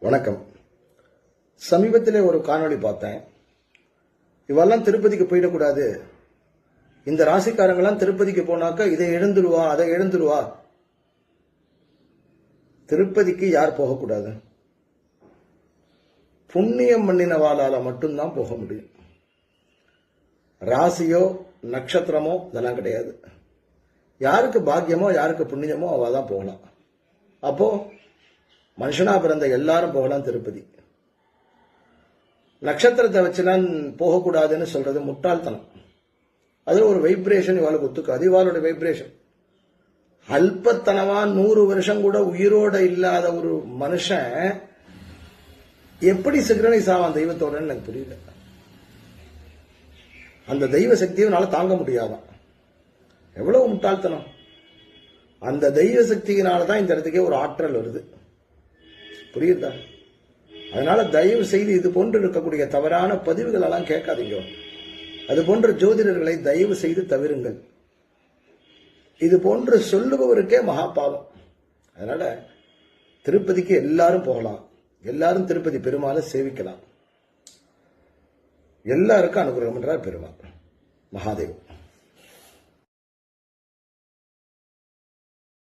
வணக்கம். சமீபத்திலே ஒரு காணொளி பார்த்தேன். இவெல்லாம் திருப்பதிக்கு போயிடக்கூடாது, இந்த ராசிக்காரங்கெல்லாம் திருப்பதிக்கு போனாக்க இதை எழுந்துருவா அதை எழுந்துருவா. திருப்பதிக்கு யார் போகக்கூடாது? புண்ணியம் பண்ணினவாளால மட்டும்தான் போக முடியும். ராசியோ நட்சத்திரமோ இதெல்லாம் கிடையாது. யாருக்கு பாக்கியமோ யாருக்கு புண்ணியமோ அவ தான் போகலாம். அப்போ மனுஷனா பிறந்த எல்லாரும் போகலாம் திருப்பதி. நட்சத்திரத்தை வச்சுலாம் போகக்கூடாதுன்னு சொல்றது முட்டாள்தனம். அது ஒரு வைப்ரேஷன் இவாளுக்கு ஒத்துக்காது. இவாளோட வைப்ரேஷன் அல்பத்தனமா 100 வருஷம் கூட உயிரோட இல்லாத ஒரு மனுஷன் எப்படி சிக்ரனைஸ் ஆவான் தெய்வத்தோட எனக்கு புரியல. அந்த தெய்வ சக்தியினால தாங்க முடியாதான். எவ்வளவு முட்டாள்தனம். அந்த தெய்வ சக்தியினாலதான் இந்த இடத்துக்கே ஒரு ஆற்றல் வருது. புரியுதா? அதனால தயவு செய்து இது போன்று இருக்கக்கூடிய தவறான பதிவுகள் எல்லாம் கேட்காதீங்க. அது போன்ற ஜோதிடர்களை தயவு செய்து தவிருங்கள். இது போன்று சொல்லுபவருக்கே மகா பாவம். அதனால திருப்பதிக்கு எல்லாரும் போகலாம், எல்லாரும் திருப்பதி பெருமாளை சேவிக்கலாம். எல்லாருக்கும் அனுகிரகம் என்றார் பெருமாள் மகாதேவ்.